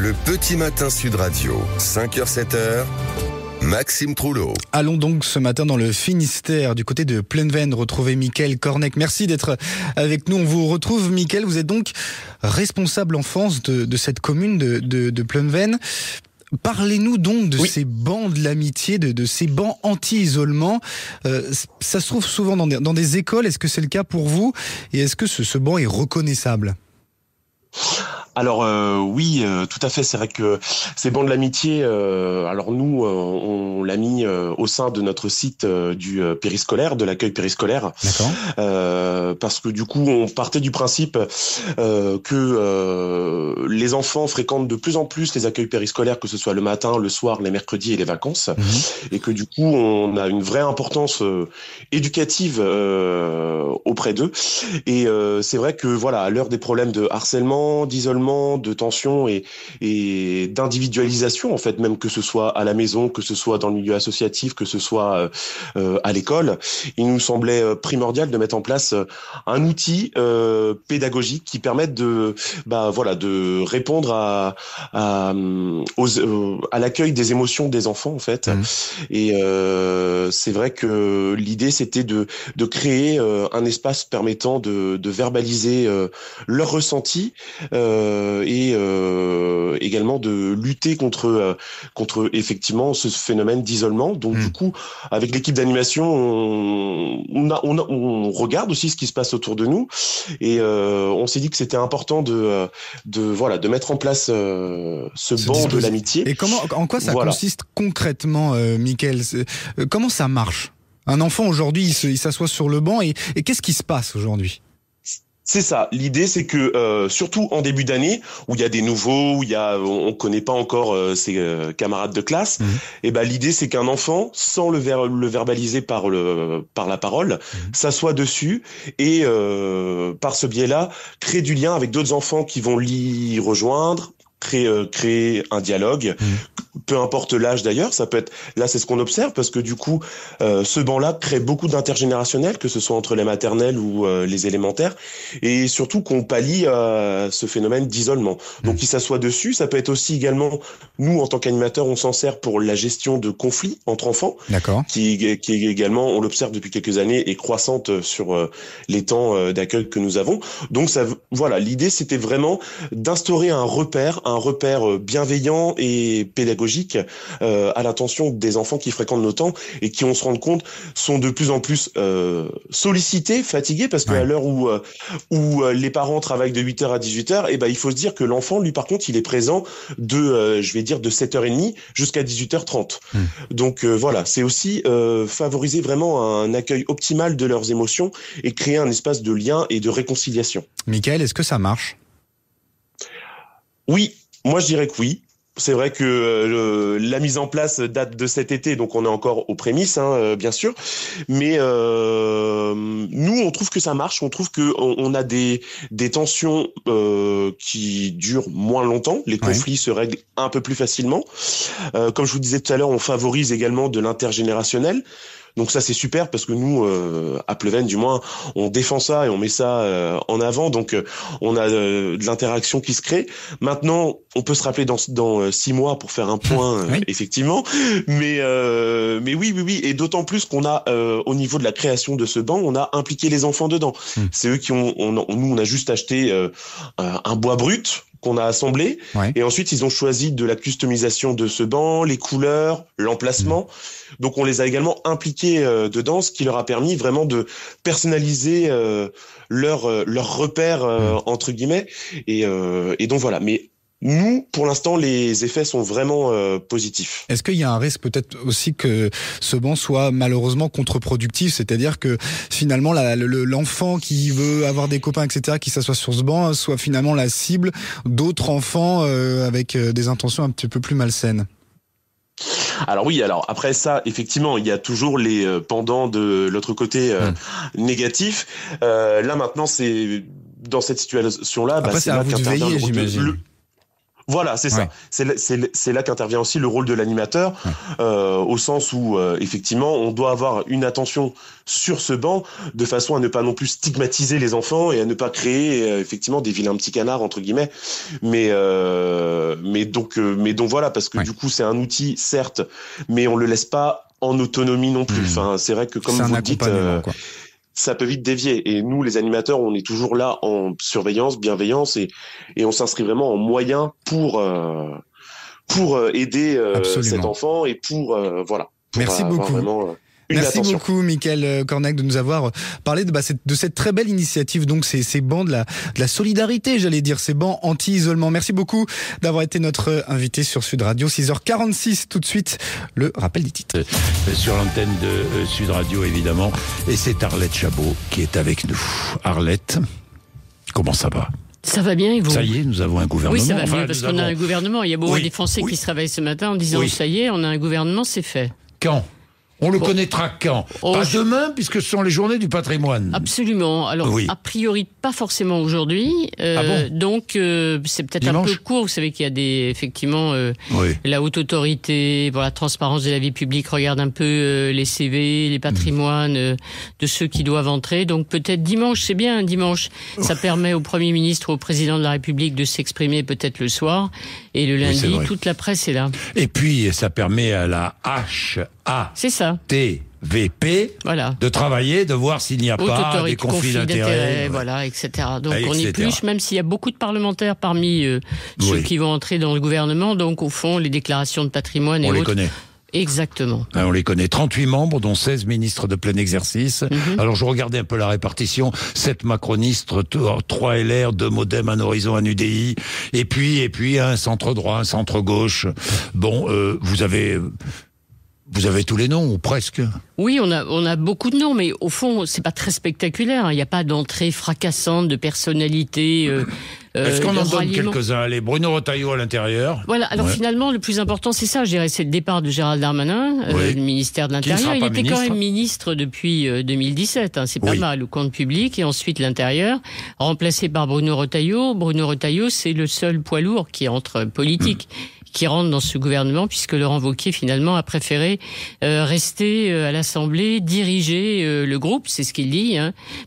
Le petit matin Sud Radio, 5h-7h, Maxime Trouleau. Allons donc ce matin dans le Finistère, du côté de Plenven, retrouver Mickaël Cornec. Merci d'être avec nous. On vous retrouve, Mickaël. Vous êtes donc responsable enfance de cette commune de Plenven. Parlez-nous donc de ces bancs de l'amitié, de ces bancs anti-isolement. Ça se trouve souvent dans des écoles. Est-ce que c'est le cas pour vous? Et est-ce que ce banc est reconnaissable? Alors oui, tout à fait. C'est vrai que ces bancs de l'amitié, alors nous, on l'a mis au sein de notre site du périscolaire, de l'accueil périscolaire. D'accord. Parce que du coup, on partait du principe que les enfants fréquentent de plus en plus les accueils périscolaires, que ce soit le matin, le soir, les mercredis et les vacances, et que du coup, on a une vraie importance éducative auprès d'eux. Et c'est vrai que voilà, à l'heure des problèmes de harcèlement, d'isolement, de tension et d'individualisation, en fait, même que ce soit à la maison, que ce soit dans le milieu associatif, que ce soit à l'école, il nous semblait primordial de mettre en place un outil pédagogique qui permette de répondre à l'accueil des émotions des enfants, en fait. Et c'est vrai que l'idée, c'était de créer un espace permettant de verbaliser leurs ressentis et également de lutter contre effectivement ce phénomène d'isolement. Donc du coup, avec l'équipe d'animation, on regarde aussi ce qui se passe autour de nous et on s'est dit que c'était important de mettre en place ce banc de l'amitié. Et en quoi ça consiste concrètement, Mickaël? Comment ça marche? Un enfant aujourd'hui, il s'assoit sur le banc et qu'est-ce qui se passe aujourd'hui? C'est ça. L'idée, c'est que surtout en début d'année, où il y a des nouveaux, où on connaît pas encore ses camarades de classe, et ben l'idée, c'est qu'un enfant, sans le verbaliser par la parole, s'assoit dessus et par ce biais-là, crée du lien avec d'autres enfants qui vont l'y rejoindre. Créer un dialogue, peu importe l'âge d'ailleurs, ça peut être, là c'est ce qu'on observe parce que du coup ce banc-là crée beaucoup d'intergénérationnel, que ce soit entre les maternelles ou les élémentaires, et surtout qu'on pallie ce phénomène d'isolement. Donc il s'assoit dessus, ça peut être aussi également, nous en tant qu'animateurs on s'en sert pour la gestion de conflits entre enfants, qui est également, on l'observe depuis quelques années, est croissante sur les temps d'accueil que nous avons. Donc ça, voilà, l'idée c'était vraiment d'instaurer un repère bienveillant et pédagogique à l'attention des enfants qui fréquentent nos temps et qui, on se rend compte, sont de plus en plus sollicités, fatigués, parce qu'à l'heure où les parents travaillent de 8h à 18h, et ben il faut se dire que l'enfant, lui, par contre, il est présent de 7h30 jusqu'à 18h30. Donc voilà, c'est aussi favoriser vraiment un accueil optimal de leurs émotions et créer un espace de lien et de réconciliation. Mickaël, est-ce que ça marche? Oui, moi je dirais que oui. C'est vrai que la mise en place date de cet été, donc on est encore aux prémices, bien sûr. Mais nous, on trouve que ça marche. On trouve que on a des tensions qui durent moins longtemps. Les conflits se règlent un peu plus facilement. Comme je vous disais tout à l'heure, on favorise également de l'intergénérationnel. Donc ça c'est super parce que nous à Plenven du moins on défend ça et on met ça en avant, donc on a de l'interaction qui se crée. Maintenant on peut se rappeler dans 6 mois pour faire un point effectivement, mais oui et d'autant plus qu'on a au niveau de la création de ce banc on a impliqué les enfants dedans. C'est eux qui on a juste acheté un bois brut qu'on a assemblé et ensuite ils ont choisi de la customisation de ce banc, les couleurs, l'emplacement. Donc on les a également impliqués dedans, ce qui leur a permis vraiment de personnaliser leur repère entre guillemets et donc voilà. Mais nous, pour l'instant, les effets sont vraiment positifs. Est-ce qu'il y a un risque peut-être aussi que ce banc soit malheureusement contre-productif, c'est-à-dire que finalement l'enfant qui veut avoir des copains, etc., qui s'assoit sur ce banc, soit finalement la cible d'autres enfants avec des intentions un petit peu plus malsaines? Alors oui, alors après ça, effectivement, il y a toujours les pendants de l'autre côté négatif. Là maintenant, c'est dans cette situation-là, après, c'est à vous de veiller, j'imagine. Voilà, c'est ça. C'est là qu'intervient aussi le rôle de l'animateur, au sens où effectivement on doit avoir une attention sur ce banc de façon à ne pas non plus stigmatiser les enfants et à ne pas créer effectivement des vilains petits canards entre guillemets. Mais donc voilà, parce que du coup c'est un outil certes, mais on le laisse pas en autonomie non plus. Enfin, c'est vrai que comme vous le dites. Ça peut vite dévier. Et nous, les animateurs, on est toujours là en surveillance, bienveillance, et on s'inscrit vraiment en moyen pour aider cet enfant et pour voilà. Merci beaucoup. Merci beaucoup, Mickaël Cornec, de nous avoir parlé de cette très belle initiative. Donc, ces bancs de la solidarité, j'allais dire, ces bancs anti-isolement. Merci beaucoup d'avoir été notre invité sur Sud Radio. 6h46, tout de suite, le rappel des titres. Sur l'antenne de Sud Radio, évidemment. Et c'est Arlette Chabot qui est avec nous. Arlette, comment ça va ? Ça va bien et vous ? Ça y est, nous avons un gouvernement. Oui, ça va bien parce qu'on a un gouvernement. Il y a beaucoup de Français qui se réveillent ce matin en disant ça y est, on a un gouvernement, c'est fait. Quand ? On le connaîtra quand ? Pas demain, puisque ce sont les journées du patrimoine. Absolument. Alors, a priori, pas forcément aujourd'hui. Donc, c'est peut-être un peu court. Vous savez qu'il y a effectivement, la haute autorité pour la transparence de la vie publique regarde un peu les CV, les patrimoines de ceux qui doivent entrer. Donc, peut-être dimanche, c'est bien, dimanche. Ça permet au Premier ministre, au Président de la République de s'exprimer peut-être le soir. Et le lundi, toute la presse est là. Et puis, ça permet à la c'est ça. TVP de travailler, de voir s'il n'y a pas des conflits d'intérêts, etc. Donc on épluche, même s'il y a beaucoup de parlementaires parmi ceux qui vont entrer dans le gouvernement. Donc au fond, les déclarations de patrimoine et autres. On les connaît. Exactement. On les connaît. 38 membres, dont 16 ministres de plein exercice. Alors, je regardais un peu la répartition. 7 macronistes, 3 LR, 2 Modem, un Horizon, un UDI. Et puis, un centre droit, un centre gauche. Bon, vous avez tous les noms, ou presque. Oui, on a beaucoup de noms, mais au fond, c'est pas très spectaculaire. Il n'y a pas d'entrée fracassante de personnalité. Est-ce qu'on en donne quelques-uns ? Allez, Bruno Retailleau à l'intérieur. Voilà, alors finalement, le plus important, c'est ça, je dirais, c'est le départ de Gérald Darmanin, le ministère de l'Intérieur. Il était quand même ministre depuis 2017, c'est pas mal, le compte public, et ensuite l'Intérieur, remplacé par Bruno Retailleau. Bruno Retailleau, c'est le seul poids lourd qui entre politique. Qui rentre dans ce gouvernement, puisque Laurent Wauquiez, finalement, a préféré rester à l'Assemblée, diriger le groupe, c'est ce qu'il dit.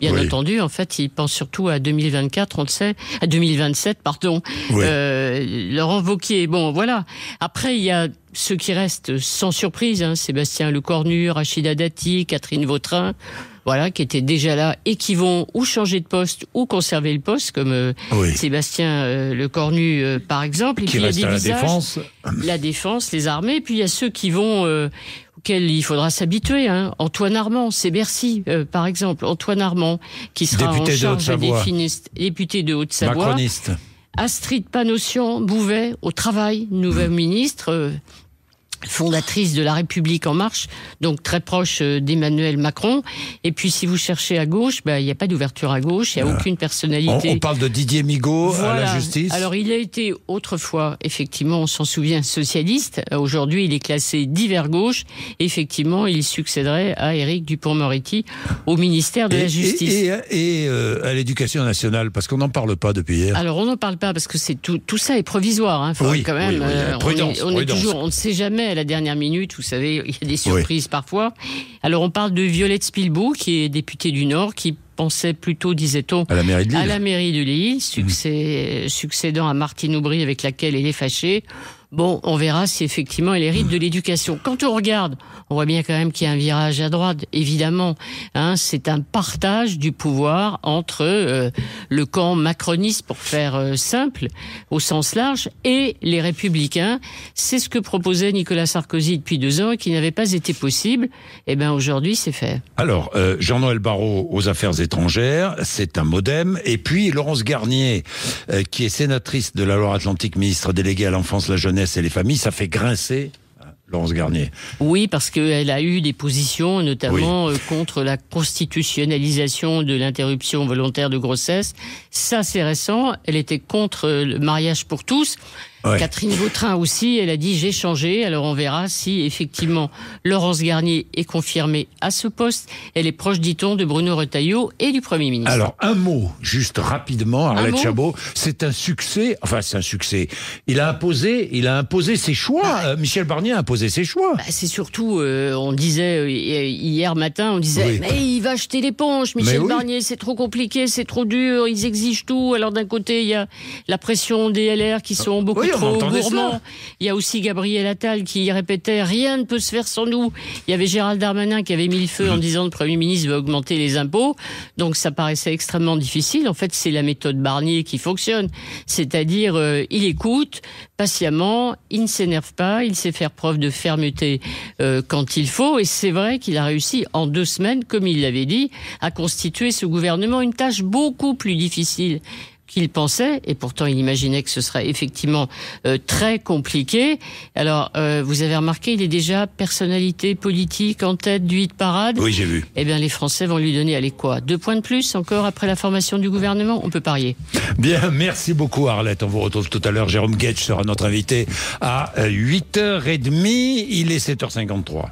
Bien entendu, en fait, il pense surtout à 2024, on le sait, à 2027, pardon. Laurent Wauquiez, bon, voilà. Après, il y a ceux qui restent sans surprise, Sébastien Lecornu, Rachida Dati, Catherine Vautrin, qui étaient déjà là et qui vont ou changer de poste ou conserver le poste, comme Sébastien Lecornu, par exemple. Et qui puis reste il y a des visages, la défense, les armées. Et puis il y a ceux qui vont, auxquels il faudra s'habituer. Antoine Armand, c'est Bercy, par exemple. Antoine Armand, qui sera en charge député de Haute-Savoie. Macroniste. Astrid Panosyan-Bouvet, au travail, nouvelle ministre. Fondatrice de La République En Marche, donc très proche d'Emmanuel Macron. Et puis, si vous cherchez à gauche, il n'y a pas d'ouverture à gauche, il n'y a aucune personnalité. On parle de Didier Migaud à la justice. Alors, il a été autrefois, effectivement, on s'en souvient, socialiste. Aujourd'hui, il est classé divers gauche. Effectivement, il succéderait à Éric Dupond-Moretti au ministère de la Justice. Et à l'Éducation nationale, parce qu'on n'en parle pas depuis hier. Alors, on n'en parle pas parce que tout ça est provisoire. Faut quand même, prudence. On ne sait jamais à la dernière minute, vous savez, il y a des surprises parfois. Alors on parle de Violette Spilbeau, qui est députée du Nord, qui pensait plutôt, disait-on, à la mairie de Lille, succédant à Martine Aubry, avec laquelle elle est fâchée. Bon, on verra si effectivement elle hérite de l'éducation. Quand on regarde, on voit bien quand même qu'il y a un virage à droite, évidemment. C'est un partage du pouvoir entre le camp macroniste, pour faire simple, au sens large, et les Républicains. C'est ce que proposait Nicolas Sarkozy depuis 2 ans et qui n'avait pas été possible. Eh bien, aujourd'hui, c'est fait. Alors, Jean-Noël Barrot aux Affaires étrangères, c'est un Modem. Et puis, Laurence Garnier, qui est sénatrice de la Loire-Atlantique, ministre déléguée à l'enfance, la jeunesse et les familles, ça fait grincer Laurence Garnier. Oui, parce qu'elle a eu des positions, notamment contre la constitutionnalisation de l'interruption volontaire de grossesse. Ça, c'est récent. Elle était contre le mariage pour tous. Ouais. Catherine Vautrin aussi, elle a dit j'ai changé. Alors on verra si effectivement Laurence Garnier est confirmée à ce poste. Elle est proche, dit-on, de Bruno Retailleau et du Premier ministre. Alors un mot, juste rapidement, Arlette Chabot, c'est un succès. Enfin c'est un succès. Il a imposé ses choix. Michel Barnier a imposé ses choix. C'est surtout, on disait hier matin, on disait mais il va acheter l'éponge. Michel Barnier, c'est trop compliqué, c'est trop dur, ils exigent tout. Alors d'un côté il y a la pression des LR qui sont beaucoup trop gourmands. Il y a aussi Gabriel Attal qui répétait rien ne peut se faire sans nous. Il y avait Gérald Darmanin qui avait mis le feu en disant le Premier ministre va augmenter les impôts. Donc ça paraissait extrêmement difficile. En fait, c'est la méthode Barnier qui fonctionne. C'est-à-dire, il écoute patiemment, il ne s'énerve pas, il sait faire preuve de fermeté quand il faut. Et c'est vrai qu'il a réussi en 2 semaines, comme il l'avait dit, à constituer ce gouvernement, une tâche beaucoup plus difficile qu'il pensait, et pourtant il imaginait que ce serait effectivement très compliqué. Alors, vous avez remarqué, il est déjà personnalité politique en tête du hit parade. Oui, j'ai vu. Eh bien, les Français vont lui donner, allez quoi, 2 points de plus encore après la formation du gouvernement? On peut parier. Bien, merci beaucoup Arlette. On vous retrouve tout à l'heure. Jérôme Guedj sera notre invité à 8h30. Il est 7h53.